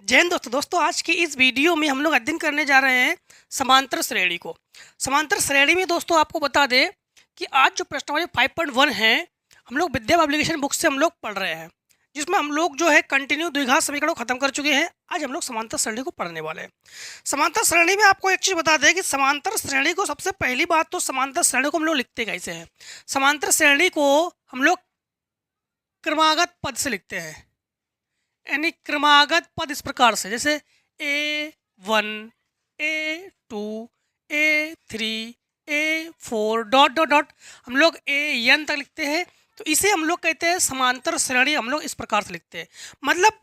जय हिंद दोस्तों आज की इस वीडियो में हम लोग अध्ययन करने जा रहे हैं समांतर श्रेणी को। समांतर श्रेणी में दोस्तों आपको बता दें कि आज जो प्रश्नावली 5.1 है हम लोग विद्या पब्लिकेशन बुक से हम लोग पढ़ रहे हैं, जिसमें हम लोग जो है कंटिन्यू द्विघात समीकरण को खत्म कर चुके हैं। आज हम लोग समांतर श्रेणी को पढ़ने वाले हैं। समांतर श्रेणी में आपको एक चीज़ बता दें कि समांतर श्रेणी को सबसे पहली बात तो समांतर श्रेणी को हम लोग लिखते कैसे हैं। समांतर श्रेणी को हम लोग क्रमागत पद से लिखते हैं, यानी क्रमागत पद इस प्रकार से, जैसे A1 A2 A3 A4 dot dot dot हम लोग AN तक लिखते हैं। तो इसे हम लोग कहते हैं समांतर श्रेणी। हम लोग इस प्रकार से लिखते हैं, मतलब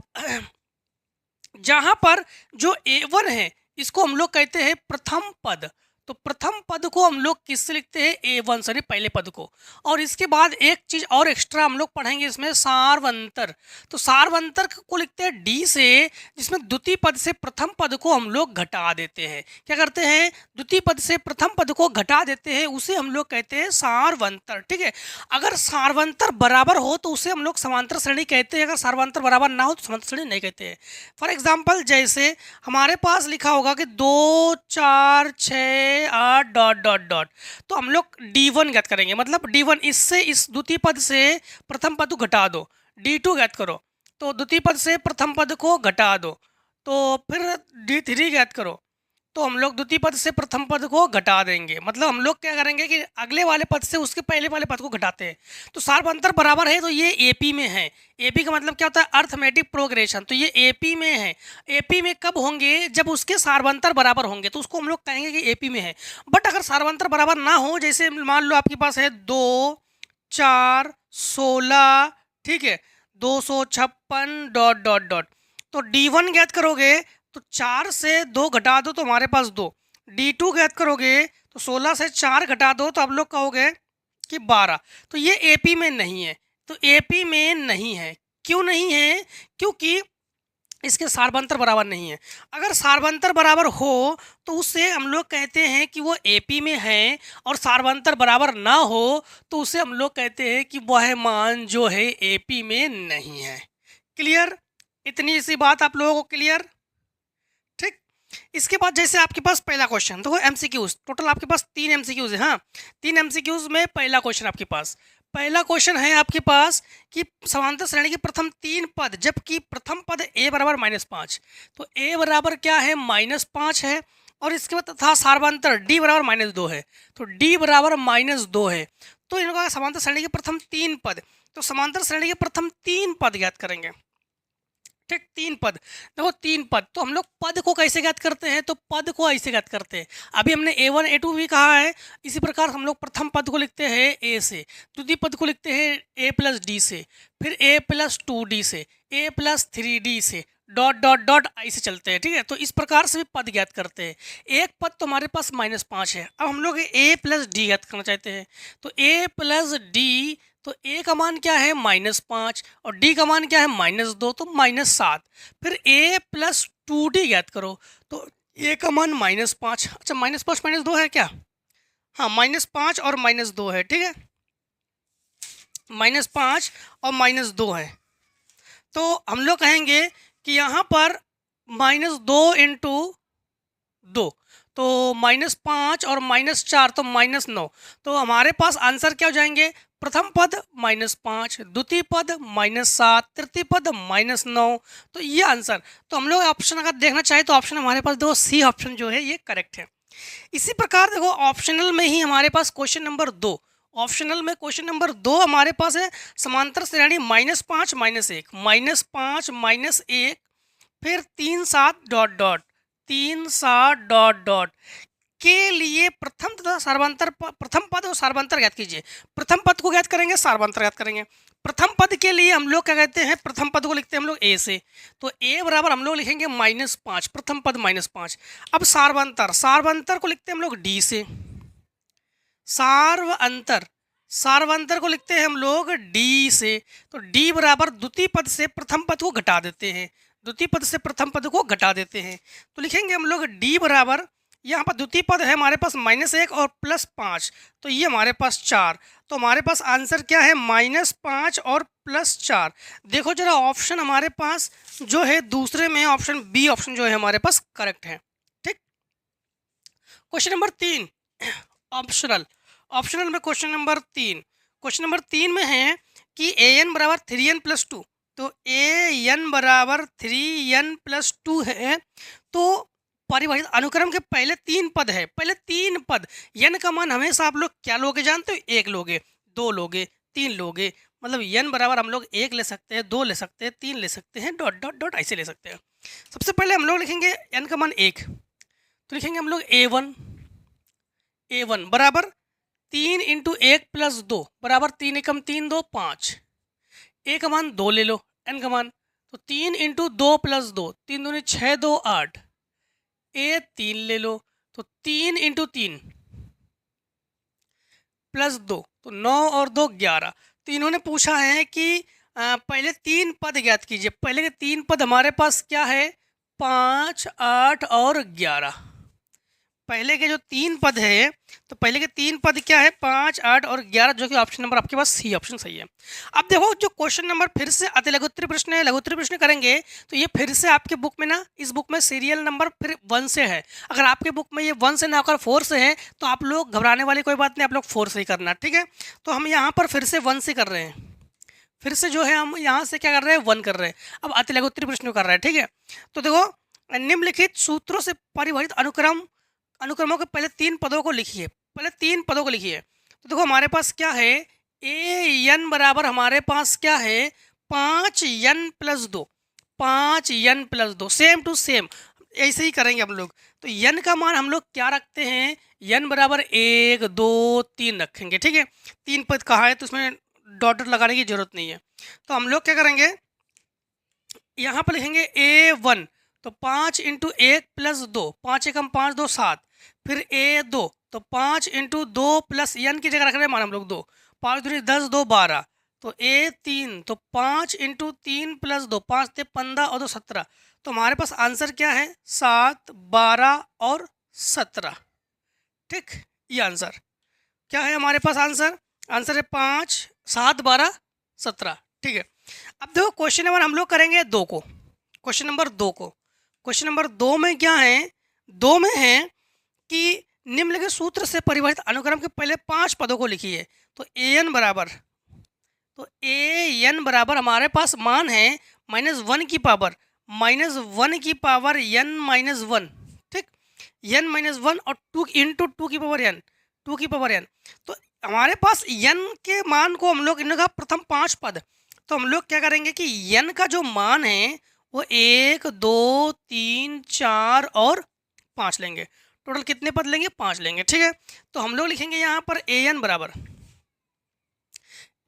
जहां पर जो A1 है इसको हम लोग कहते हैं प्रथम पद। तो प्रथम पद को हम लोग किससे लिखते हैं? A1 यानी पहले पद को। और इसके बाद एक चीज और एक्स्ट्रा हम लोग पढ़ेंगे इसमें, सार्वंतर। तो सार्वंतर को लिखते हैं D से, जिसमें द्वितीय पद से प्रथम पद को हम लोग घटा देते हैं। क्या करते हैं? द्वितीय पद से प्रथम पद को घटा देते हैं, उसे हम लोग कहते हैं सार्वंतर। ठीक है, अगर सार्वंतर बराबर हो तो उसे हम लोग समांतर श्रेणी कहते हैं, अगर सार्वंतर बराबर ना हो तो समांतर श्रेणी नहीं कहते हैं। फॉर एग्जाम्पल, जैसे हमारे पास लिखा होगा कि 2 4 6 8 डॉट डॉट डॉट, तो हम लोग D1 ज्ञात करेंगे। मतलब D1 इससे इस द्वितीय पद से प्रथम पद को घटा दो। D2 ज्ञात करो, तो द्वितीय पद से प्रथम पद को घटा दो। तो फिर D3 ज्ञात करो, तो हम लोग द्वितीय पद से प्रथम पद को घटा देंगे। मतलब हम लोग क्या करेंगे कि अगले वाले पद से उसके पहले वाले पद को घटाते हैं। तो सार्वंतर बराबर है, तो ये एपी में है। एपी का मतलब क्या होता है? Arithmetic progression. तो ये एपी में है। एपी में कब होंगे? जब उसके सार्वंतर बराबर होंगे, तो उसको हम लोग कहेंगे कि एपी में है। बट अगर सार्वंतर बराबर ना हो, जैसे मान लो आपके पास है 2 4 16, ठीक है, 256 डॉट डॉट डॉट, तो D1 ज्ञात करोगे तो 4 से 2 घटा दो तो हमारे पास 2। D2 ज्ञात करोगे तो 16 से 4 घटा दो तो आप लोग कहोगे कि 12। तो ये एपी में नहीं है। तो एपी में नहीं है, क्यों नहीं है? क्योंकि इसके सार्वंतर बराबर नहीं है। अगर सार्वंतर बराबर हो तो उससे हम लोग कहते हैं कि वो एपी में है, और सार्वंतर बराबर ना हो तो उसे हम लोग कहते हैं कि वह मान जो है एपी में नहीं है। क्लियर? इतनी सी बात आप लोगों को क्लियर? ठीक। इसके बाद जैसे आपके पास पहला क्वेश्चन, तो एमसीक्यूज टोटल आपके पास 3 एमसीक्यूज है। हाँ, 3 एमसीक्यूज में पहला क्वेश्चन आपके पास, पहला क्वेश्चन है आपके पास कि समांतर श्रेणी के प्रथम 3 पद, जबकि प्रथम पद a बराबर -5, तो a बराबर क्या है? -5 है। और इसके बाद था सार्वंतर d बराबर -2 है, तो d बराबर -2 है। तो इन लोगों का समांतर श्रेणी के प्रथम 3 पद, तो समांतर श्रेणी के प्रथम 3 पद ज्ञात करेंगे। ठीक, 3 पद। देखो 3 पद, तो हम लोग पद को कैसे ज्ञात करते हैं? तो पद को ऐसे ज्ञात करते हैं, अभी हमने A1 A2 भी कहा है। इसी प्रकार हम लोग प्रथम पद को लिखते हैं A से, द्वितीय पद को लिखते हैं A प्लस डी से, फिर A प्लस 2D से, A प्लस 3D से, डॉट डॉट डॉट ऐसे चलते हैं। ठीक है, तो इस प्रकार से भी पद ज्ञात करते हैं। एक पद तो हमारे पास -5 है। अब हम लोग A प्लस डी ज्ञात करना चाहते हैं, तो A प्लस डी, तो a का मान क्या है? -5, और d का मान क्या है? -2, तो -7। फिर a प्लस 2d ज्ञात करो, तो a का मान -5। अच्छा, -5 -2 है क्या? हाँ, -5 और -2 है। ठीक है, -5 और -2 है। तो हम लोग कहेंगे कि यहाँ पर -2 इंटू 2, तो -5 और -4, तो -9। तो हमारे पास आंसर क्या हो जाएंगे? प्रथम पद -5, द्वितीय पद -7, तृतीय पद -9। तो ये आंसर, तो हम लोग ऑप्शन अगर देखना चाहें तो ऑप्शन हमारे पास देखो सी ऑप्शन जो है ये करेक्ट है। इसी प्रकार देखो ऑप्शनल में ही हमारे पास क्वेश्चन नंबर 2, ऑप्शनल में क्वेश्चन नंबर 2 हमारे पास है समांतर श्रेणी -5 -1, -5 -1, फिर 3 7 डॉट डॉट, 3 7 डॉट डॉट के लिए प्रथम तथा सार्वंतर प्रथम पद और सार्वंतर ज्ञात कीजिए। प्रथम पद को ज्ञात करेंगे, सार्वंतर ज्ञात करेंगे। प्रथम पद के लिए हम लोग क्या कहते हैं? प्रथम पद को लिखते हैं हम लोग a से, तो a बराबर हम लोग लिखेंगे -5, प्रथम पद -5। अब सार्वंतर, सार्वंतर को लिखते हैं हम लोग d से, सार्वंतर, सार्वंतर को लिखते हैं हम लोग d से, तो d बराबर द्वितीय पद से प्रथम पद को घटा देते हैं, द्वितीय पद से प्रथम पद को घटा देते हैं, तो लिखेंगे हम लोग d बराबर यहाँ पर द्वितीय पद है हमारे पास -1 और +5, तो ये हमारे पास 4। तो हमारे पास आंसर क्या है, -5 और +4। देखो जरा ऑप्शन हमारे पास जो है दूसरे में ऑप्शन बी ऑप्शन जो है हमारे पास करेक्ट है। ठीक। Question number 3 optional. ऑप्शनल में क्वेश्चन नंबर 3 में है कि an बराबर 3n+2, तो an बराबर 3n+2 है। तो परिभाषित अनुक्रम के पहले 3 पद है, पहले 3 पद, n का मान हमेशा आप लोग क्या लोगे जानते हो, 1 लोगे, 2 लोगे, 3 लोगे। मतलब n बराबर हम लोग 1 ले सकते हैं, 2 ले सकते हैं, 3 ले सकते हैं, डॉट डॉट डॉट ऐसे ले सकते हैं। सबसे पहले हम लोग लिखेंगे n का मान 1, तो लिखेंगे हम लोग a1 बराबर 3 × 1 + 2 बराबर 3 एकम 3 2 5। a का मान 2 ले लो, n का मान, तो 3 × 2 + 2, 3 दूनी 6 2 8। a 3 ले लो, तो 3 × 3 + 2, तो 9 और 2 11। तो इन्होंने पूछा है कि पहले 3 पद ज्ञात कीजिए। पहले के 3 पद हमारे पास क्या है, 5 8 और 11। पहले के जो 3 पद है, तो पहले के 3 पद क्या है, 5 8 और 11, जो कि ऑप्शन नंबर आपके पास सी ऑप्शन सही है। अब देखो जो क्वेश्चन नंबर फिर से अति लघुत्तरीय प्रश्न है, लघुत्तरीय प्रश्न करेंगे तो ये फिर से आपके बुक में ना, इस बुक में सीरियल नंबर फिर 1 से है। अगर आपके बुक में ये 1 से ना होकर 4 से है तो आप लोग घबराने वाली कोई बात नहीं, आप लोग 4 से ही करना, ठीक है। तो हम यहाँ पर फिर से 1 से कर रहे हैं, फिर से जो है हम यहाँ से क्या कर रहे हैं, 1 कर रहे हैं। अब अति लघुत्तरीय प्रश्न कर रहे हैं, ठीक है। तो देखो निम्नलिखित सूत्रों से परिभाषित अनुक्रमों के पहले 3 पदों को लिखिए, पहले 3 पदों को लिखिए। तो देखो हमारे पास क्या है, an बराबर हमारे पास क्या है, 5n+2, 5n+2, same to same ऐसे ही करेंगे हम लोग। तो n का मान हम लोग क्या रखते हैं, n बराबर 1 2 3 रखेंगे, ठीक है। 3 पद कहाँ है तो उसमें डॉट डॉट लगाने की जरूरत नहीं है। तो हम लोग क्या करेंगे, यहाँ पर लिखेंगे a1, तो 5 × 1 + 2, 5 एकम 5 2 7। फिर a2, तो 5 × 2 + n की जगह रख रहे हैं मान हम लोग 2, 5 दूनी 10 2 12। तो a3, तो 5 × 3 + 2, 5 × 15 और 2 17। तो हमारे पास आंसर क्या है, 7 12 और 17। ठीक, ये आंसर क्या है हमारे पास, आंसर है 5 7 12 17, ठीक है। अब देखो क्वेश्चन नंबर हम लोग करेंगे 2 को, क्वेश्चन नंबर 2 को। क्वेश्चन नंबर 2 में क्या है, 2 में है कि निम्नलिखित सूत्र से परिभाषित अनुक्रम के पहले 5 पदों को लिखिए। तो an बराबर हमारे पास मान है -1 की पावर n-1, ठीक, n-1 और 2 × 2 की पावर n। तो हमारे पास n के मान को हम लोग, इनका प्रथम 5 पद, तो हम लोग क्या करेंगे कि n का जो मान है वो 1 2 3 4 और 5 लेंगे। टोटल कितने पद लेंगे, 5 लेंगे, ठीक है। तो हम लोग लिखेंगे यहाँ पर an बराबर,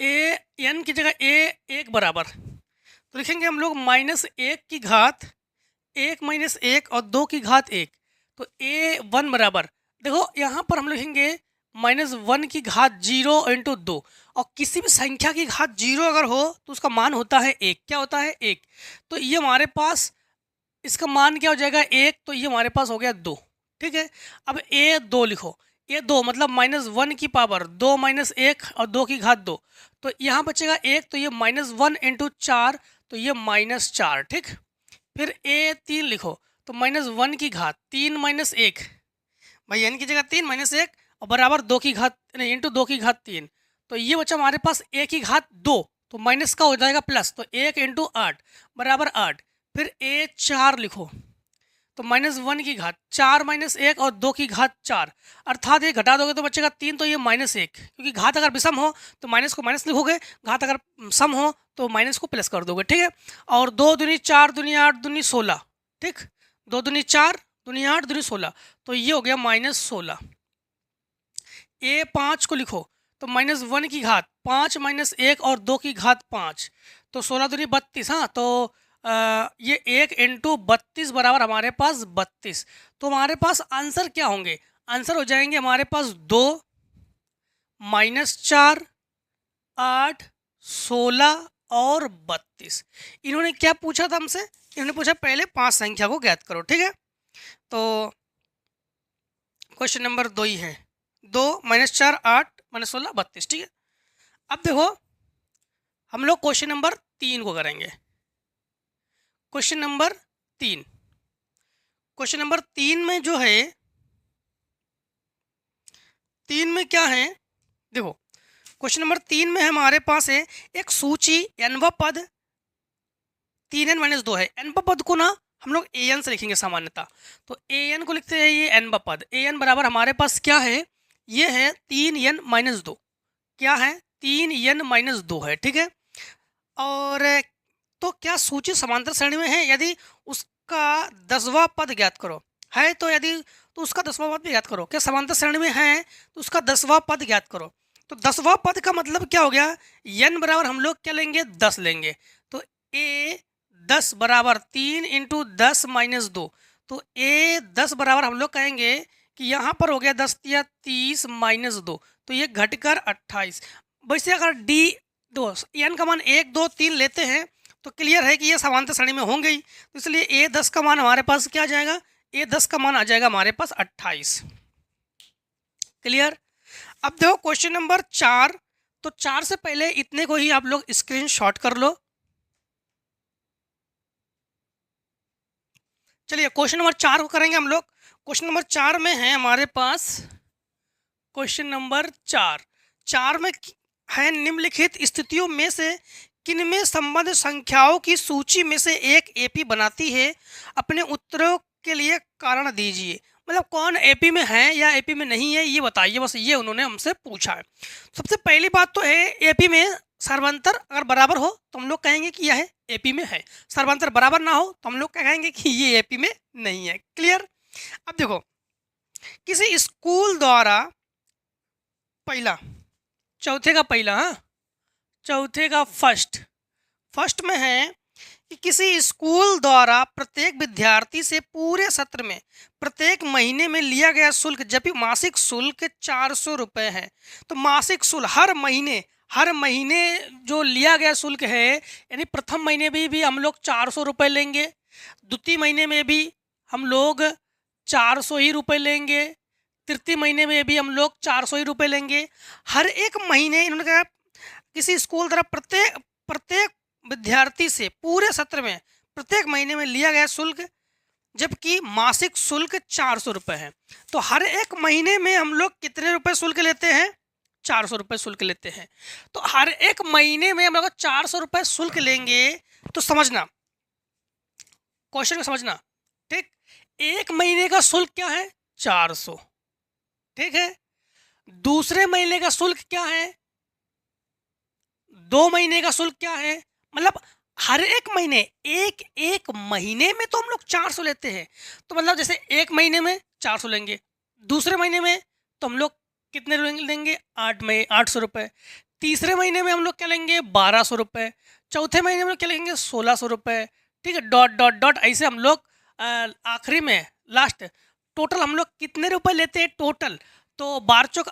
an की जगह a1 बराबर, तो लिखेंगे हम लोग -1 की घात 1 - 1 और 2 की घात 1। तो a1 बराबर, देखो यहाँ पर हम लिखेंगे -1 की घात 0 × 2, और किसी भी संख्या की घात 0 अगर हो तो उसका मान होता है 1। क्या होता है, 1। तो ये हमारे पास इसका मान क्या हो जाएगा, 1, तो ये हमारे पास हो गया 2, ठीक है। अब a2 लिखो, a2 मतलब -1 की पावर 2 - 1 और 2 की घात 2, तो यहाँ बचेगा 1, तो ये -1 × 4, तो ये -4, ठीक। फिर a3 लिखो, तो -1 की घात 3 - 1, भाई n की जगह 3 - 1 और बराबर 2 की घात नहीं × 2 की घात 3, तो ये बचा हमारे पास a की घात 2, तो माइनस का हो जाएगा प्लस, तो 1 × 8 बराबर 8। फिर a4 लिखो, तो -1 की घात 4 - 1 और 2 की घात 4, अर्थात ये घटा दोगे तो बचेगा 3, तो ये -1, क्योंकि घात अगर विषम हो तो माइनस को माइनस लिखोगे, घात अगर सम हो तो माइनस को प्लस कर दोगे, ठीक है। और 2 दूनी 4 दूनी 8 दूनी 16, ठीक, 2 दूनी 4 दूनी 8 दूनी 16, तो ये हो गया -16। a5 को लिखो, तो -1 की घात 5 - 1 और 2 की घात 5, तो 16 दूनी 32। हाँ, तो ये 1 × 32 बराबर हमारे पास 32। तो हमारे पास आंसर क्या होंगे, आंसर हो जाएंगे हमारे पास 2 -4 8 16 और 32। इन्होंने क्या पूछा था हमसे, इन्होंने पूछा पहले 5 संख्या को ज्ञात करो, ठीक है। तो क्वेश्चन नंबर 2 ही है। 2 माइनस 4 8 माइनस 16 32। ठीक है, अब देखो हम लोग क्वेश्चन नंबर 3 को करेंगे। क्वेश्चन नंबर 3, क्वेश्चन नंबर 3 में जो है, 3 में क्या है देखो, क्वेश्चन नंबर 3 में हमारे पास है एक सूची n पद 3n माइनस 2 है। n पद को ना हम लोग an से लिखेंगे सामान्यतः, तो an को लिखते हैं ये n पद। an बराबर हमारे पास क्या है, ये है 3n माइनस 2। क्या है, 3n माइनस 2 है। ठीक है, और तो क्या सूची समांतर श्रेणी में है, यदि उसका 10वां पद ज्ञात करो। है तो यदि तो उसका 10वां पद भी ज्ञात करो। क्या समांतर श्रेणी में है तो उसका 10वां पद ज्ञात करो। तो 10वां पद का मतलब क्या हो गया, n बराबर हम लोग क्या लेंगे, 10 लेंगे। तो a 10 बराबर 3 इंटू 10 माइनस 2। तो a 10 बराबर हम लोग कहेंगे कि यहाँ पर हो गया 10 या 30 माइनस 2, तो ये घटकर 28। वैसे अगर d 2 n का मान 1 2 3 लेते हैं तो क्लियर है कि ये समांतर श्रेणी में होंगे ही, तो इसलिए a 10 का मान हमारे पास क्या आ जाएगा, a 10 का मान आ जाएगा हमारे पास 28। क्लियर। अब देखो क्वेश्चन नंबर 4, तो 4 से पहले इतने को ही आप लोग स्क्रीनशॉट कर लो। चलिए क्वेश्चन नंबर 4 को करेंगे हम लोग। क्वेश्चन नंबर 4 में है हमारे पास, क्वेश्चन नंबर 4 में है निम्नलिखित स्थितियों में से किनमें संबंध संख्याओं की सूची में से एक एपी बनाती है, अपने उत्तरों के लिए कारण दीजिए। मतलब कौन एपी में है या एपी में नहीं है ये बताइए, बस ये उन्होंने हमसे पूछा है। सबसे पहली बात तो है एपी में सर्वांतर अगर बराबर हो तो हम लोग कहेंगे कि यह एपी में है, सर्वांतर बराबर ना हो तो हम लोग क्या कहेंगे कि ये एपी में नहीं है। क्लियर। अब देखो किसी स्कूल द्वारा पहला, चौथे का पहला, हाँ चौथे का फर्स्ट में है कि किसी स्कूल द्वारा प्रत्येक विद्यार्थी से पूरे सत्र में प्रत्येक महीने में लिया गया शुल्क, जबकि मासिक शुल्क 400 रुपये है। तो मासिक शुल्क हर महीने जो लिया गया शुल्क है, यानी प्रथम महीने में भी हम लोग 400 रुपये लेंगे, द्वितीय महीने में भी हम लोग 400 ही रुपये लेंगे, तृतीय महीने में भी हम लोग 400 ही रुपये लेंगे। हर एक महीने इन्होंने कहा किसी स्कूल द्वारा प्रत्येक विद्यार्थी से पूरे सत्र में प्रत्येक महीने में लिया गया शुल्क, जबकि मासिक शुल्क 400 रुपये है। तो हर एक महीने में हम लोग कितने रुपए शुल्क लेते हैं, 400 रुपये शुल्क लेते हैं। तो हर एक महीने में हम लोग 400 रुपये शुल्क लेंगे, तो समझना क्वेश्चन को समझना। ठीक, एक महीने का शुल्क क्या है, 400। ठीक है, दूसरे महीने का शुल्क क्या है, 2 महीने का शुल्क क्या है। मतलब हर एक महीने में तो हम लोग 400 लेते हैं। तो मतलब जैसे एक महीने में 400 लेंगे, दूसरे महीने में तो हम लोग कितने लेंगे, 800 रुपये, तीसरे महीने में हम लोग क्या लेंगे, 1200 रुपये, चौथे महीने में क्या लेंगे, 1600 रुपये। ठीक है, डॉट डॉट डॉट ऐसे हम लोग आखिरी में लास्ट टोटल हम लोग कितने रुपए लेते हैं टोटल, तो 12 चौक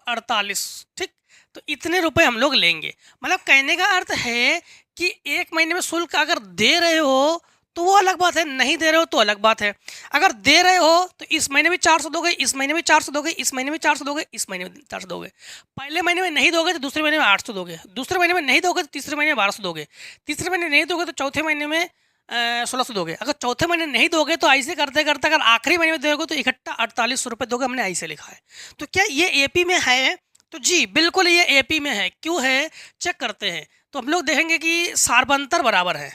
48। ठीक, तो इतने रुपए हम लोग लेंगे। मतलब कहने का अर्थ है कि एक महीने में शुल्क अगर दे रहे हो तो वो अलग बात है, नहीं दे रहे हो तो अलग बात है। अगर दे रहे हो तो इस महीने में 400 दोगे, इस महीने में 400 दोगे, इस महीने में 400 दोगे, इस महीने में 400 दोगे। पहले महीने में नहीं दोगे तो दूसरे महीने में 800 दोगे, दूसरे महीने में नहीं दोगे तो तीसरे महीने में 1200 दोगे, तीसरे महीने नहीं दोगे तो चौथे महीने में 1600 दोगे। अगर चौथे महीने नहीं दोगे तो ऐसे करते करते अगर आखिरी महीने में दोगे तो इकट्ठा 4800 रुपये दोगे। हमने ऐसे लिखा है। तो क्या ये एपी में है, तो जी बिल्कुल ये एपी में है। क्यों है, चेक करते हैं। तो हम लोग देखेंगे कि सार्वंतर बराबर है,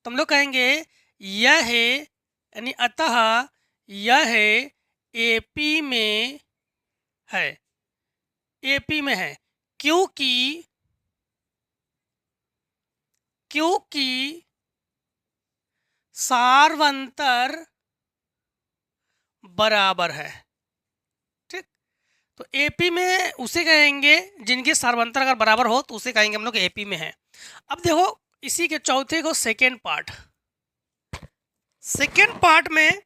तो हम लोग कहेंगे यह है, यानी अतः यह है एपी में है, एपी में है। क्योंकि सार्वंतर बराबर है। ठीक, तो एपी में उसे कहेंगे जिनके सार्वंतर अगर बराबर हो तो उसे कहेंगे हम लोग एपी में है। अब देखो इसी के चौथे को सेकेंड पार्ट में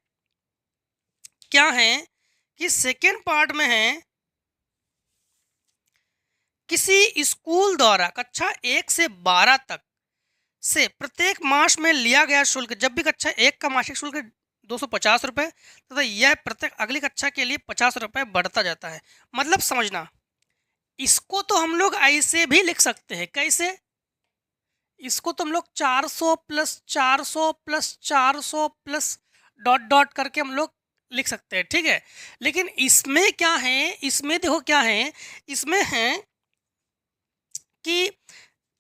क्या है कि सेकेंड पार्ट में है किसी स्कूल द्वारा कक्षा 1 से 12 तक से प्रत्येक मास में लिया गया शुल्क, जब भी कक्षा 1 का मासिक शुल्क 250 रुपये तथा यह प्रत्येक अगली कक्षा के लिए 50 रुपये बढ़ता जाता है। मतलब समझना, इसको तो हम लोग ऐसे भी लिख सकते हैं। कैसे? इसको तो हम लोग 400 plus 400 plus 400 plus dot dot करके हम लोग लिख सकते हैं, ठीक है। लेकिन इसमें क्या है, इसमें देखो क्या है, इसमें है कि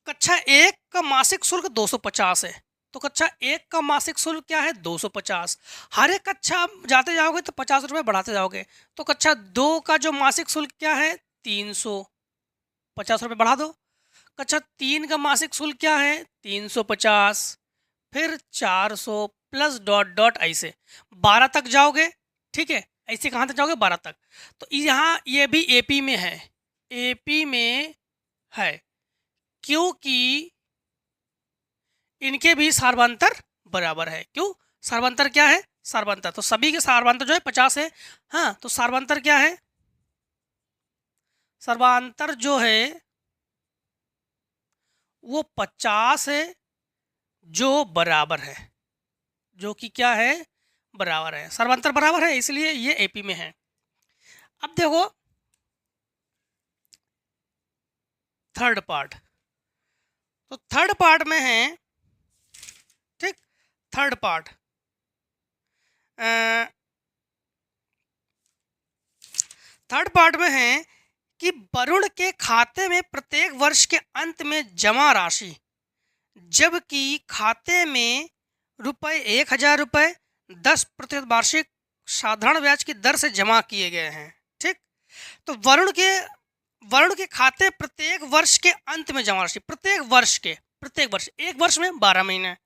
कक्षा 1 का मासिक शुल्क 250 है, तो कक्षा 1 का मासिक शुल्क क्या है 250। हर एक कक्षा जाते जाओगे तो 50 रुपये बढ़ाते जाओगे, तो कक्षा 2 का जो मासिक शुल्क क्या है 300, 50 रुपये बढ़ा दो। कक्षा 3 का मासिक शुल्क क्या है 350, फिर 400 प्लस डॉट डॉट ऐसे 12 तक जाओगे, ठीक है। ऐसे कहाँ तक जाओगे 12 तक। तो यहाँ ये भी एपी में है, एपी में है, क्योंकि इनके भी सार्वंतर बराबर है। क्यों? सार्वंतर क्या है, सार्वंतर तो सभी के सार्वंतर जो है 50 है। हाँ, तो सार्वंतर क्या है, सर्वांतर जो है वो 50 है, जो बराबर है, जो कि क्या है बराबर है, सर्वांतर बराबर है, इसलिए ये एपी में है। अब देखो थर्ड पार्ट, तो थर्ड पार्ट में है, ठीक, थर्ड पार्ट थर्ड पार्ट में है कि वरुण के खाते में प्रत्येक वर्ष के अंत में जमा राशि, जबकि खाते में ₹1000 10% वार्षिक साधारण ब्याज की दर से जमा किए गए हैं, ठीक। तो वरुण के खाते प्रत्येक वर्ष के अंत में जमा राशि, प्रत्येक वर्ष एक वर्ष में 12 महीने,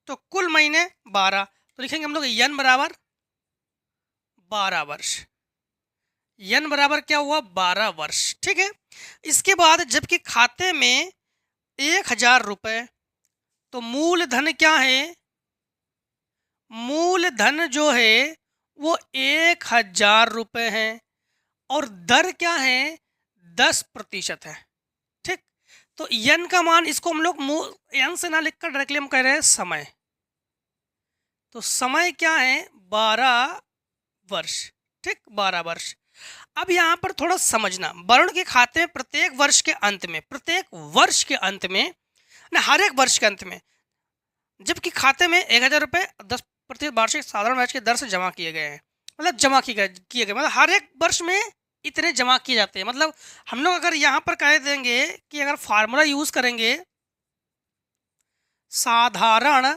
तो कुल महीने 12, तो लिखेंगे हम लोग n बराबर 12 वर्ष, n बराबर क्या हुआ 12 वर्ष, ठीक है। इसके बाद जबकि खाते में 1000 रुपये, तो मूलधन क्या है, मूलधन जो है वो 1000 रुपये है, और दर क्या है 10% है, ठीक। तो n का मान, इसको हम लोग n से ना लिखकर डायरेक्टली हम कह रहे हैं समय, तो समय क्या है 12 वर्ष, ठीक, 12 वर्ष। अब यहाँ पर थोड़ा समझना, वरुण के खाते में प्रत्येक वर्ष के अंत में, प्रत्येक वर्ष के अंत में ना, हर एक वर्ष के अंत में, जबकि खाते में 1000 रुपये 10% वार्षिक साधारण ब्याज की दर से जमा किए गए हैं, मतलब जमा किए गए मतलब हर एक वर्ष में इतने जमा किए जाते हैं। मतलब हम लोग अगर यहाँ पर कह देंगे कि अगर फार्मूला यूज करेंगे साधारण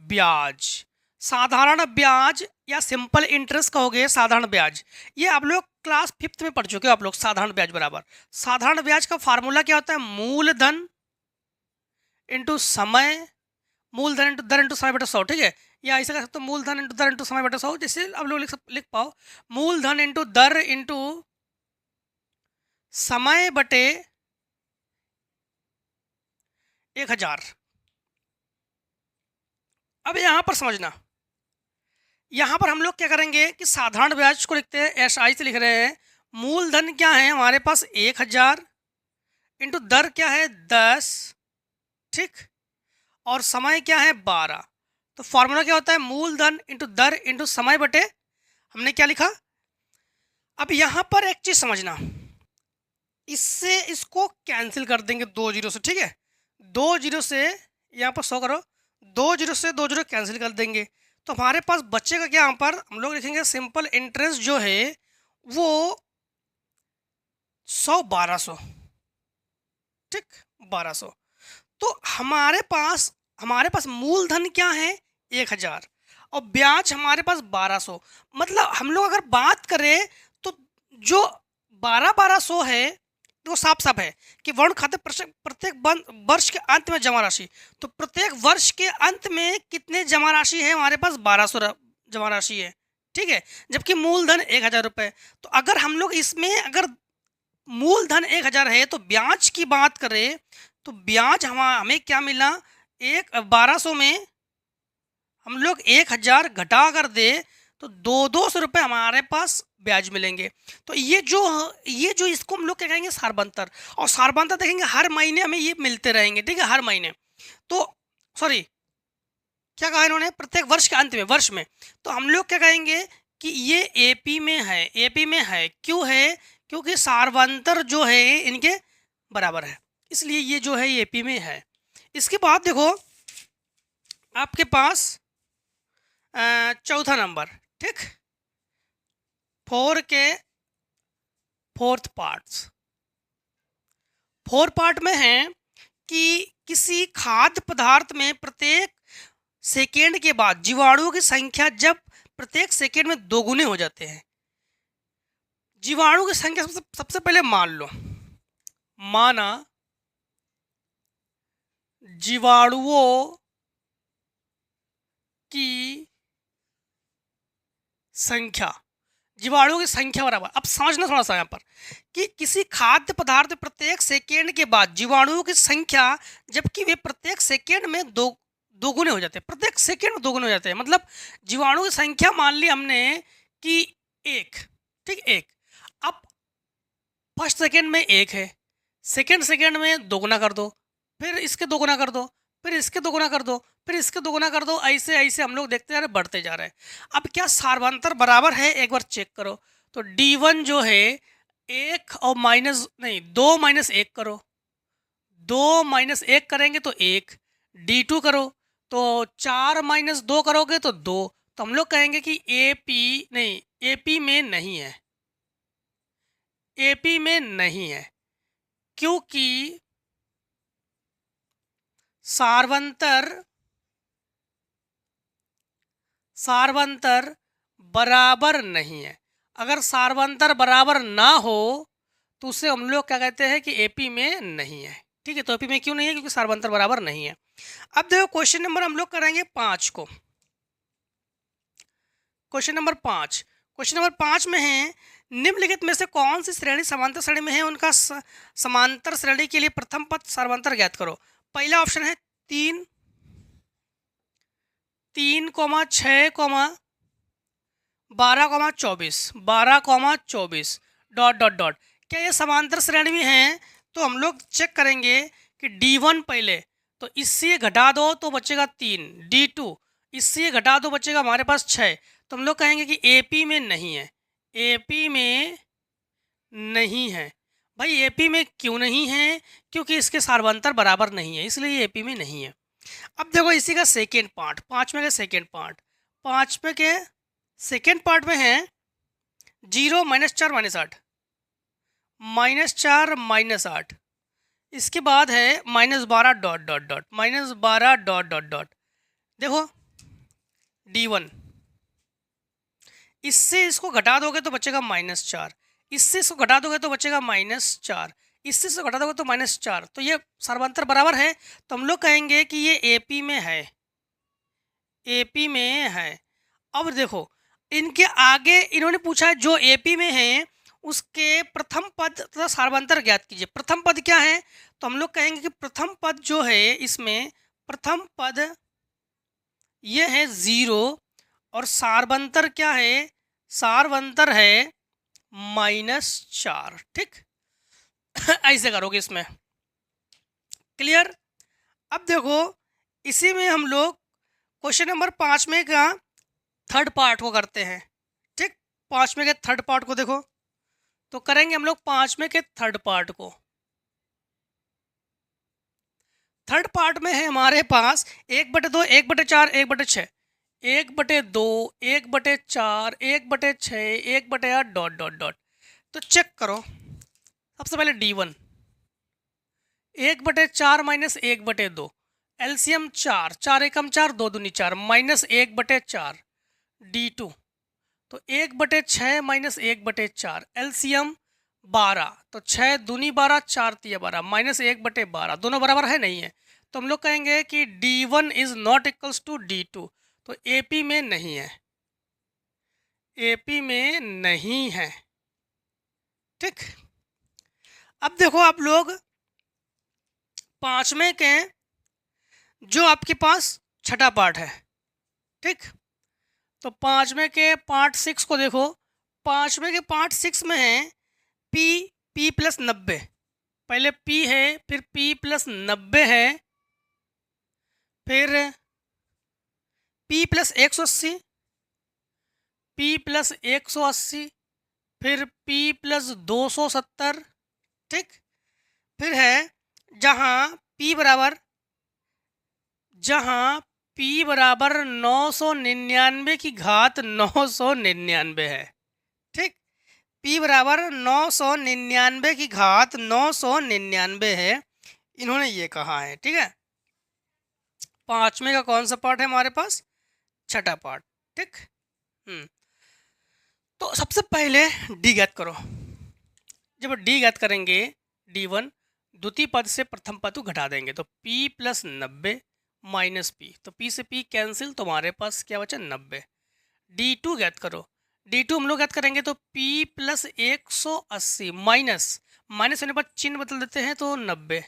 ब्याज, साधारण ब्याज या सिंपल इंटरेस्ट कहोगे, साधारण ब्याज, ये आप लोग क्लास 5th में पढ़ चुके हो आप लोग। साधारण ब्याज बराबर, साधारण ब्याज का फार्मूला क्या होता है, मूलधन इंटू समय, मूलधन इंटू दर इंटू समय बटे 100, ठीक है। या ऐसा कर सकते हो मूलधन इंटू दर इंटू समय बटे 100, जिससे आप लोग लिख पाओ मूलधन इंटू दर इंटू समय बटे 1000। अब यहाँ पर समझना, यहाँ पर हम लोग क्या करेंगे कि साधारण ब्याज को लिखते हैं, एसआई से लिख रहे हैं, मूलधन क्या है हमारे पास 1000 इंटू दर क्या है 10, ठीक, और समय क्या है 12। तो फॉर्मूला क्या होता है, मूलधन इंटू दर इंटू समय बटे, हमने क्या लिखा। अब यहाँ पर एक चीज समझना, इससे इसको कैंसिल कर देंगे 2 जीरो से, ठीक है। 2 जीरो से यहाँ पर 100 करो, 2 जीरो से 2 जीरो कैंसिल कर देंगे, तो हमारे पास बचेगा क्या, यहाँ पर हम लोग लिखेंगे सिंपल इंटरेस्ट जो है वो 100 1200, ठीक, 1200। तो हमारे पास मूलधन क्या है 1000 और ब्याज हमारे पास 1200। मतलब हम लोग अगर बात करें तो जो 1200 है तो साफ साफ है कि वरुण खाते प्रत्येक वर्ष के अंत में जमा राशि, तो प्रत्येक वर्ष के अंत में कितने जमा राशि है हमारे पास 1200 जमा राशि है, ठीक है। जबकि मूलधन 1000 रुपये, तो अगर हम लोग इसमें अगर मूलधन 1000 है तो ब्याज की बात करें तो ब्याज हमें क्या मिला, 1200 में हम लोग 1000 घटा कर दे तो 200 रुपये हमारे पास ब्याज मिलेंगे। तो ये जो इसको हम लोग क्या कहेंगे सार्वंतर, और सार्वंतर देखेंगे हर महीने हमें ये मिलते रहेंगे, ठीक है, हर महीने। तो सॉरी क्या कहा इन्होंने, प्रत्येक वर्ष के अंत में, वर्ष में। तो हम लोग क्या कहेंगे कि ये एपी में है, एपी में है। क्यों है? क्योंकि सार्वंतर जो है इनके बराबर है, इसलिए ये जो है एपी में है। इसके बाद देखो आपके पास चौथा नंबर, ठीक, 4 के फोर्थ पार्ट्स। 4 पार्ट में है कि किसी खाद्य पदार्थ में प्रत्येक सेकेंड के बाद जीवाणुओं की संख्या जब प्रत्येक सेकेंड में दोगुने हो जाते हैं। जीवाणु की संख्या सबसे पहले मान लो, माना जीवाणुओं की संख्या, जीवाणुओं की संख्या बराबर, अब समझना थोड़ा सा यहाँ पर कि किसी खाद्य पदार्थ में प्रत्येक सेकेंड के बाद जीवाणुओं की संख्या जबकि वे प्रत्येक सेकेंड में दोगुने हो जाते हैं, प्रत्येक सेकेंड में दोगुने हो जाते हैं। मतलब जीवाणुओं की संख्या मान ली हमने कि 1, ठीक, 1। अब फर्स्ट सेकेंड में 1 है, सेकेंड में दोगुना कर दो, फिर इसके दोगुना कर दो, फिर इसके दोगुना कर दो, फिर इसके दोगुना कर दो, ऐसे ऐसे हम लोग देखते जा रहे, बढ़ते जा रहे हैं। अब क्या सार्वंतर बराबर है? एक बार चेक करो। तो D1 जो है 1 और माइनस नहीं 2 माइनस 1 करो, 2 माइनस 1 करेंगे तो 1। D2 करो तो 4 माइनस 2 करोगे तो 2। तो हम लोग कहेंगे कि एपी में नहीं है, एपी में नहीं है, क्योंकि सार्वंतर बराबर नहीं है। अगर सार्वंतर बराबर ना हो तो उसे हम लोग क्या कहते हैं कि एपी में नहीं है, ठीक है। तो एपी में क्यों नहीं है? क्योंकि सार्वंतर बराबर नहीं है। अब देखो क्वेश्चन नंबर हम लोग करेंगे 5 को। क्वेश्चन नंबर 5, क्वेश्चन नंबर 5 में है निम्नलिखित में से कौन सी श्रेणी समांतर श्रेणी में है, उनका समांतर श्रेणी के लिए प्रथम पद सार्वंतर ज्ञात करो। पहला ऑप्शन है 3, 3, 6, 12, 24, 12, 24 डॉट डॉट डॉट। क्या ये समांतर श्रेणी में है? तो हम लोग चेक करेंगे कि D1 पहले, तो इससे घटा दो तो बचेगा 3, D2 इससे घटा दो बचेगा हमारे पास 6। तो हम लोग कहेंगे कि एपी में नहीं है, एपी में नहीं है। भाई एपी में क्यों नहीं है? क्योंकि इसके सार्वंतर बराबर नहीं है, इसलिए एपी में नहीं है। अब देखो इसी का सेकेंड पार्ट, 5 में के सेकेंड पार्ट, 5 में के सेकेंड पार्ट में है 0 -4 -8, -4 -8, इसके बाद है -12 dot dot dot, -12 dot dot dot. देखो D1, इससे इसको घटा दोगे तो बचेगा -4, इससे इसको घटा दोगे तो बचेगा -4, इससे इसको घटा दोगे तो -4। तो ये सार्वंतर बराबर है, तो हम लोग कहेंगे कि ये एपी में है, एपी में है। अब देखो इनके आगे इन्होंने पूछा है जो एपी में है उसके प्रथम पद तथा सार्वंतर ज्ञात कीजिए। प्रथम पद क्या है? तो हम लोग कहेंगे कि प्रथम पद जो है इसमें प्रथम पद ये है 0 और सार्वंतर क्या है? सार्वंतर है -4, ठीक। ऐसे करोगे इसमें, क्लियर। अब देखो इसी में हम लोग क्वेश्चन नंबर 5 में का थर्ड पार्ट को करते हैं, ठीक। 5 में के थर्ड पार्ट को देखो, तो करेंगे हम लोग 5 में के थर्ड पार्ट को। थर्ड पार्ट में है हमारे पास 1/2, 1/4, 1/6, 1/2, 1/4, 1/6, 1/8 डॉट डॉट डॉट। तो चेक करो सबसे पहले D1, 1/4 - 1/2, एलसीएम 4, 4 एकम 4, 2 दूनी 4, -1/4। D2 तो 1/6 - 1/4, एलसीएम 12, तो 6 दूनी 12, 4 तिया 12, -1/12, दोनों बराबर है नहीं है। तो हम लोग कहेंगे कि D1 is not equals to D2, तो एपी में नहीं है, एपी में नहीं है, ठीक। अब देखो आप लोग 5वें के जो आपके पास छठा पार्ट है, ठीक। तो 5वें के पार्ट 6 को देखो। 5वें के पार्ट 6 में है P + 90, पहले P है, फिर P + 90 है, फिर P प्लस 180, P प्लस 180, फिर P प्लस 270, ठीक। फिर है जहाँ P बराबर 999 की घात 999 है, ठीक। P बराबर 999 की घात 999 है, इन्होंने ये कहा है, ठीक है। पांचवें का कौन सा पार्ट है हमारे पास? छठा पार्ट, ठीक। तो सबसे पहले डी ज्ञात करो। जब डी ज्ञात करेंगे, D1 द्वितीय पद से प्रथम पद को घटा देंगे तो P प्लस 90 माइनस P, तो P से P कैंसिल, तो हमारे पास क्या बचा? 90। D2 ज्ञात करो। D2 हम लोग ज्ञात करेंगे तो P प्लस 180 माइनस होने पर चिन्ह बदल देते हैं तो 90,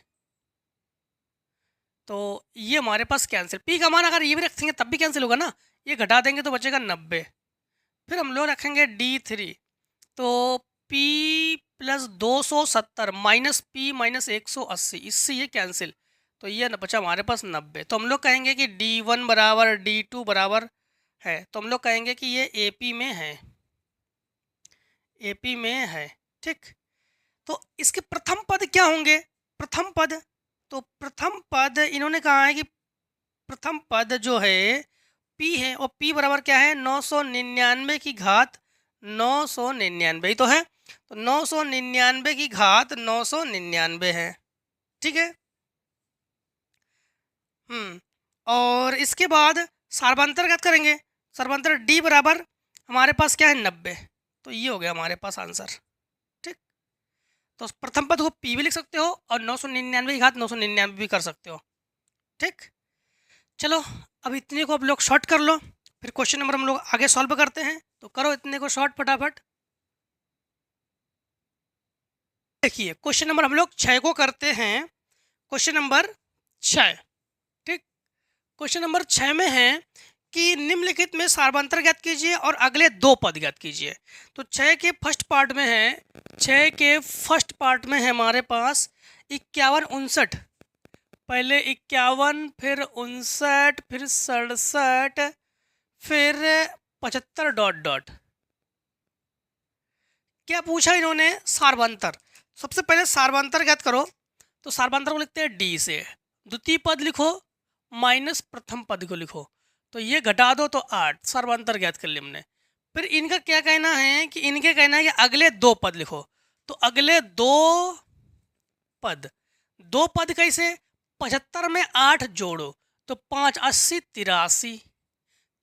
तो ये हमारे पास कैंसिल। P का मान अगर ये भी रखेंगे तब भी कैंसिल होगा ना, ये घटा देंगे तो बचेगा 90। फिर हम लोग रखेंगे D3, तो P plus 270 minus P minus 180, इससे ये कैंसिल, तो ये बचा हमारे पास 90। तो हम लोग कहेंगे कि D1 बराबर D2 बराबर है, तो हम लोग कहेंगे कि ये AP में है, AP में है, ठीक। तो इसके प्रथम पद क्या होंगे? प्रथम पद, तो प्रथम पद इन्होंने कहा है कि प्रथम पद जो है P है, और P बराबर क्या है? 999 की घात 999 ही तो है, तो 999 की घात 999 है, ठीक है। और इसके बाद सार्वंतर ज्ञात करेंगे। सार्वंतर D बराबर हमारे पास क्या है? 90, तो ये हो गया हमारे पास आंसर, ठीक। तो प्रथम पद को P भी लिख सकते हो और 999 की घात 999 भी कर सकते हो, ठीक। चलो अब इतने को आप लोग शॉर्ट कर लो, फिर क्वेश्चन नंबर हम लोग आगे सॉल्व करते हैं। तो करो इतने को शॉर्ट फटाफट। देखिए क्वेश्चन नंबर हम लोग 6 को करते हैं। क्वेश्चन नंबर 6, ठीक। क्वेश्चन नंबर 6 में है कि निम्नलिखित में सार्वंतर ज्ञात कीजिए और अगले दो पद ज्ञात कीजिए। तो 6 के फर्स्ट पार्ट में है, 6 के फर्स्ट पार्ट में है हमारे पास 51 59, पहले 51 फिर 59 फिर 67 फिर 75 डॉट डॉट। क्या पूछा इन्होंने? सार्वंतर। सबसे पहले सार्वंतर ज्ञात करो, तो सार्वंतर को लिखते हैं डी से, द्वितीय पद लिखो माइनस प्रथम पद को लिखो, तो ये घटा दो तो 8, सार्वंतर ज्ञात कर लिया हमने। फिर इनका क्या कहना है कि इनके कहना है कि अगले दो पद लिखो, तो अगले दो पद कैसे? 75 में 8 जोड़ो तो 5 80 83,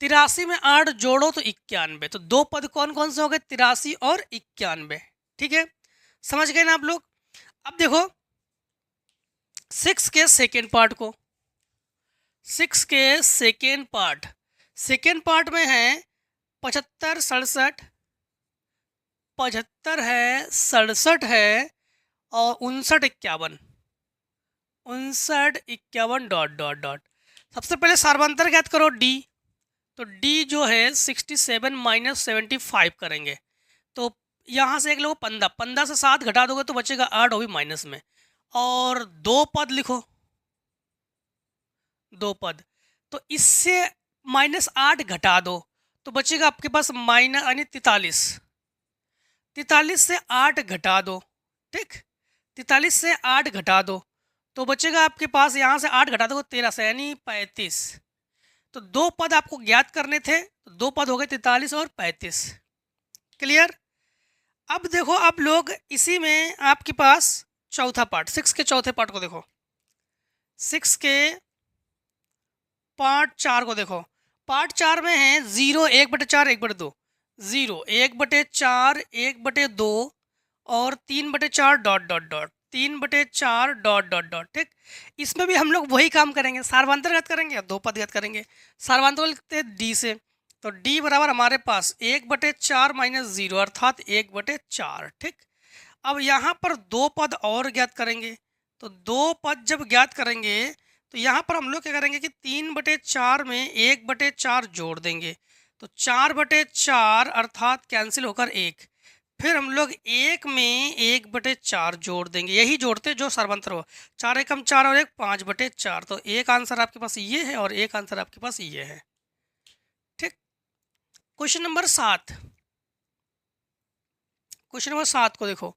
83 में 8 जोड़ो तो 91, तो दो पद कौन कौन से हो गए? 83 और 91, ठीक है। समझ गए ना आप लोग? अब देखो 6 के सेकेंड पार्ट को, 6 के सेकेंड पार्ट में है 75 67, 75 है 67 है और 59 51, 59 51 डॉट डॉट डॉट। सबसे पहले सार्वंतर ज्ञात करो डी, तो डी जो है 67 माइनस 75 करेंगे, तो यहाँ से एक लोग 15 से 7 घटा दोगे तो बचेगा 8, वो भी माइनस में। और दो पद लिखो, दो पद, तो इससे माइनस 8 घटा दो तो बचेगा आपके पास माइनस यानी 43, 43 से 8 घटा दो, ठीक। 43 से 8 घटा दो तो बचेगा आपके पास, यहाँ से 8 घटा दो 13 से यानी 35। तो दो पद आपको ज्ञात करने थे, तो दो पद हो गए 43 और 35, क्लियर। अब देखो आप लोग इसी में आपके पास चौथा पार्ट, 6 के चौथे पार्ट को देखो, 6 के पार्ट 4 को देखो। पार्ट 4 में है 0 1/4 1/2, 0 1/4 1/2 और 3/4 dot dot dot, 3/4 dot dot dot, ठीक। इसमें भी हम लोग वही काम करेंगे, सार्वंतर ज्ञात करेंगे या दो पद ज्ञात करेंगे। सार्वंतर लिखते हैं डी से, तो डी बराबर हमारे पास 1/4 माइनस 0 अर्थात 1/4, ठीक। अब यहाँ पर दो पद और ज्ञात करेंगे, तो दो पद जब ज्ञात करेंगे तो यहाँ पर हम लोग क्या करेंगे कि 3/4 में 1/4 जोड़ देंगे, तो 4/4 अर्थात कैंसिल होकर 1, फिर हम लोग 1 में 1/4 जोड़ देंगे, यही जोड़ते जो सार्वंतर हो, 4 एकम 4 और 1 5/4, तो एक आंसर आपके पास ये है और एक आंसर आपके पास ये है, क्वेश्चन नंबर 7, क्वेश्चन नंबर 7 को देखो।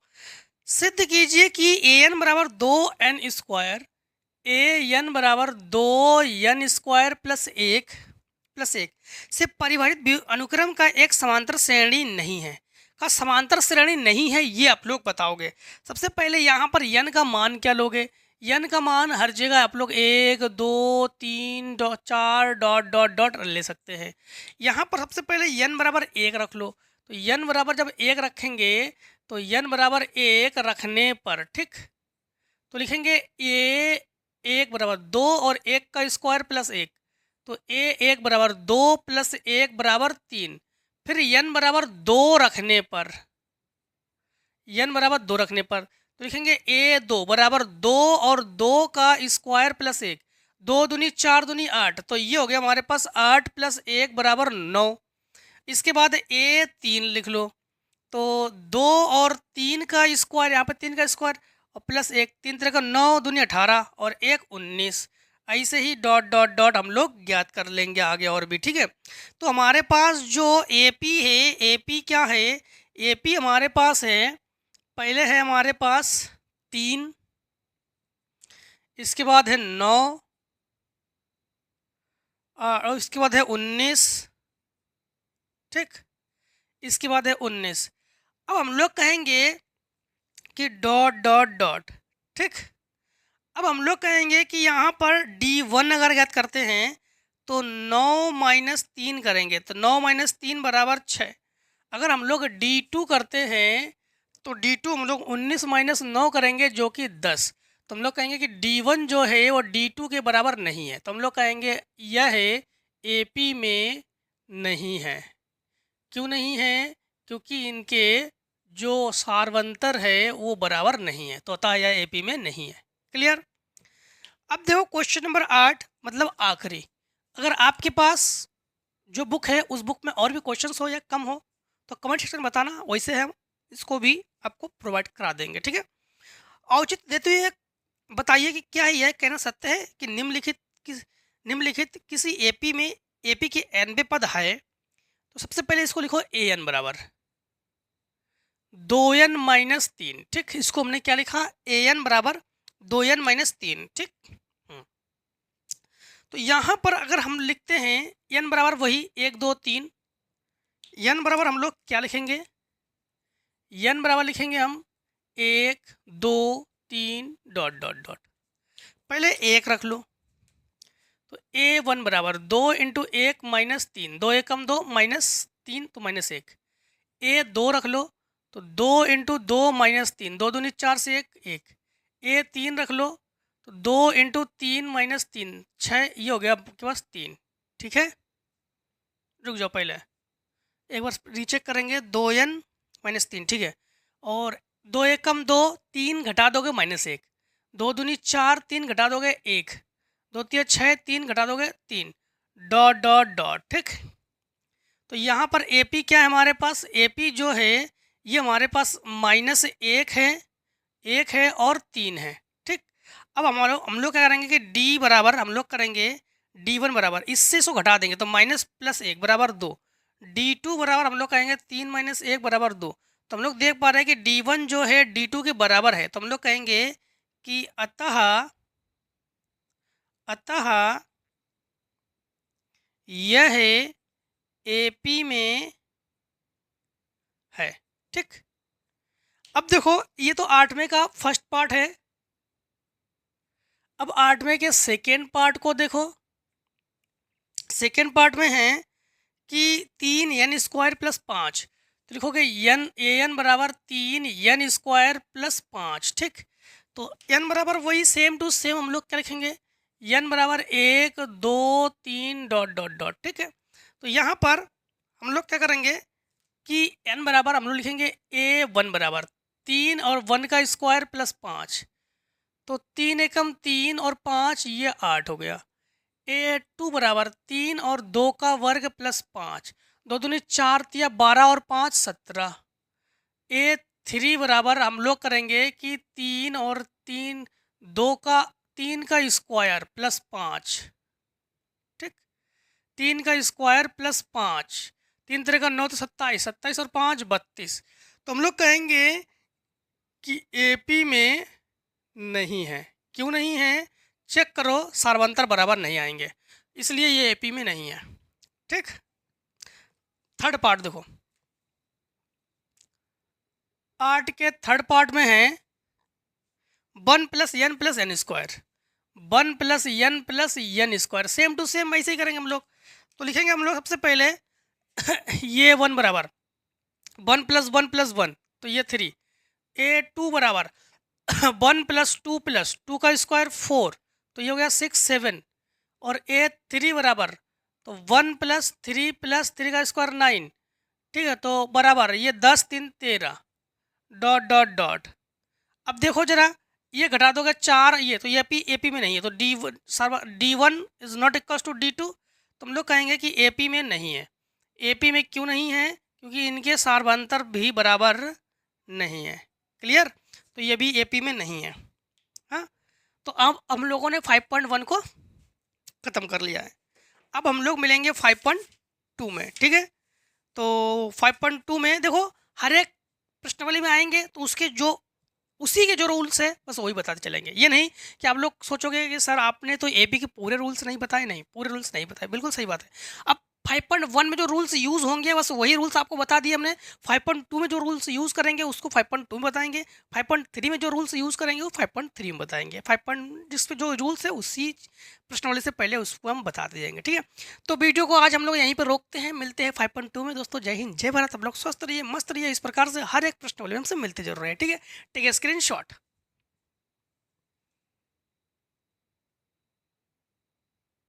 सिद्ध कीजिए कि ए एन बराबर 2n² ए एन बराबर 2n² प्लस एक से परिभाषित अनुक्रम का एक समांतर श्रेणी नहीं है। का समांतर श्रेणी नहीं है ये आप लोग बताओगे। सबसे पहले यहाँ पर n का मान क्या लोगे? n का मान हर जगह आप लोग 1 2 3 4 डॉट डॉट डॉट ले सकते हैं। यहाँ पर सबसे पहले n बराबर 1 रख लो। तो n बराबर जब 1 रखेंगे तो n बराबर 1 रखने पर, ठीक, तो लिखेंगे ए 1 बराबर 2 और 1 का स्क्वायर प्लस 1, तो ए 1 बराबर 2 प्लस 1 बराबर 3। फिर n बराबर 2 रखने पर, n बराबर 2 रखने पर तो लिखेंगे ए 2 बराबर 2 और 2 का स्क्वायर प्लस 1, 2 दूनी 4 दूनी 8, तो ये हो गया हमारे पास 8 प्लस 1 बराबर 9। इसके बाद ए 3 लिख लो, तो 2 और 3 का स्क्वायर, यहाँ पे 3 का स्क्वायर और प्लस 1, 3 तरह का 9 दूनी 18 और 1 19। ऐसे ही डॉट डॉट डॉट हम लोग ज्ञात कर लेंगे आगे और भी, ठीक है। तो हमारे पास जो AP है, AP क्या है? AP हमारे पास है, पहले है हमारे पास 3, इसके बाद है 9 और इसके बाद है 19, ठीक, इसके बाद है 19। अब हम लोग कहेंगे कि डॉट डॉट डॉट, ठीक। अब हम लोग कहेंगे कि यहाँ पर D1 अगर ज्ञात करते हैं तो 9 माइनस 3 करेंगे, तो 9 माइनस 3 बराबर 6। अगर हम लोग D2 करते हैं तो D2 हम लोग 19 माइनस 9 करेंगे जो कि 10। तो हम लोग कहेंगे कि D1 जो है वो D2 के बराबर नहीं है, तो हम लोग कहेंगे यह AP में नहीं है। क्यों नहीं है? क्योंकि इनके जो सारवंतर है वो बराबर नहीं है, तो अतः यह AP में नहीं है। क्लियर? अब देखो क्वेश्चन नंबर 8, मतलब आखिरी। अगर आपके पास जो बुक है उस बुक में और भी क्वेश्चंस हो या कम हो तो कमेंट सेक्शन में बताना, वैसे हम इसको भी आपको प्रोवाइड करा देंगे, ठीक है। औचित्य देते हुए बताइए कि क्या यह कहना सत्य है कि निम्नलिखित किसी AP में AP के nवें पद है? तो सबसे पहले इसको लिखो AN बराबर 2n माइनस 3, ठीक। इसको हमने क्या लिखा? AN बराबर 2n माइनस 3, ठीक। तो यहाँ पर अगर हम लिखते हैं n बराबर वही 1 2 3, n बराबर हम लोग क्या लिखेंगे? n बराबर लिखेंगे हम 1 2 3 डॉट डॉट डॉट। पहले 1 रख लो, तो A1 बराबर 2 इंटू 1 माइनस 3, 2 1 2 माइनस 3 तो माइनस 1। A2 रख लो, तो 2 इंटू 2 माइनस 3, 2 दूनी 4 से 1। A3 रख लो, तो 2 इंटू 3 माइनस 3 6, ये हो गया आपके पास 3, ठीक है। रुक जाओ, पहले एक बार रीचेक करेंगे। 2n माइनस 3, ठीक है। और 2 1 2, 3 घटा दोगे माइनस 1, 2 दूनी 4, 3 घटा दोगे 1, 2 3 6, 3 घटा दोगे 3, डॉट डॉट डॉट, ठीक। तो यहाँ पर AP क्या है हमारे पास? AP जो है ये हमारे पास माइनस 1 है और 3 है, ठीक। अब हम लोग क्या करेंगे कि D बराबर हम लोग करेंगे D1 बराबर, इससे इसको घटा देंगे तो माइनस प्लस 1 बराबर 2। D2 बराबर हम लोग कहेंगे 3 माइनस 1 बराबर 2। तो हम लोग देख पा रहे हैं कि D1 जो है D2 के बराबर है, तो हम लोग कहेंगे कि अतः यह AP में है, ठीक। अब देखो ये तो 8वें का फर्स्ट पार्ट है। अब 8वें के सेकेंड पार्ट को देखो। सेकेंड पार्ट में है कि 3n² प्लस 5, तो लिखोगे AN बराबर 3n² प्लस 5, ठीक। तो n बराबर वही सेम टू सेम हम लोग क्या लिखेंगे? n बराबर 1 2 3 डॉट डॉट डॉट, ठीक है। तो यहाँ पर हम लोग क्या करेंगे कि n बराबर हम लोग लिखेंगे A1 बराबर 3 और 1 का स्क्वायर प्लस 5, तो 3 एकम 3 और 5 ये 8 हो गया। A2 बराबर 3 और 2 का वर्ग प्लस 5, 2 दूनी 4 तिया 12 और 5 17। A3 बराबर हम लोग करेंगे कि 3 और 3 3 का स्क्वायर प्लस 5, ठीक। 3 का स्क्वायर प्लस 5, 3 3 का 9 तो 27, 27 और 5 32। तो हम लोग कहेंगे कि एपी में नहीं है। क्यों नहीं है? चेक करो, सार्वंतर बराबर नहीं आएंगे, इसलिए ये एपी में नहीं है। ठीक। थर्ड पार्ट देखो, आर्ट के थर्ड पार्ट में है 1 plus N plus N square, 1 plus N plus N square. Same to same वैसे ही करेंगे हम लोग। तो लिखेंगे हम लोग सबसे पहले ये 1 बराबर 1 प्लस 1 प्लस 1, तो ये 3। ए 2 बराबर 1 प्लस 2 का स्क्वायर 4, तो ये हो गया 6 7। और ए 3 बराबर तो 1 प्लस 3 का स्क्वायर 9। ठीक है, तो बराबर ये 10 3 13 डॉट डॉट डॉट। अब देखो जरा, ये घटा दोगे 4, ये तो ये एपी में नहीं है, तो D1 is not equal to D2। तो हम लोग कहेंगे कि एपी में नहीं है। एपी में क्यों नहीं है? क्योंकि इनके सार्वंतर भी बराबर नहीं है। क्लियर? तो ये भी एपी में नहीं है। हाँ, तो अब हम लोगों ने 5.1 को ख़त्म कर लिया है। अब हम लोग मिलेंगे 5.2 में। ठीक है, तो 5.2 में देखो, हर एक प्रश्नावली में आएंगे तो उसके जो उसी के जो रूल्स है बस वही बताते चलेंगे। ये नहीं कि आप लोग सोचोगे कि सर आपने तो एपी के पूरे रूल्स नहीं बताए। नहीं, पूरे रूल्स नहीं बताए, बिल्कुल सही बात है। अब 5.1 में जो रूल्स यूज़ होंगे बस वही रूल्स आपको बता दिए हमने। 5.2 में जो रूल्स यूज़ करेंगे उसको 5.2 में बताएंगे। 5.3 में जो रूल्स यूज़ करेंगे वो 5.3 में बताएंगे। जिस पे जो रूल्स है उसी प्रश्नावली से पहले उसको हम बताते जाएंगे। ठीक है, तो वीडियो को आज हम लोग यहीं पर रोकते हैं, मिलते हैं 5.2 में। दोस्तों जय हिंद, जय भारत। आप लोग स्वस्थ रहिए, मस्त रहिए। इस प्रकार से हर एक प्रश्नावली में हमसे मिलते जरूर रहे। ठीक है, टेक ए स्क्रीनशॉट।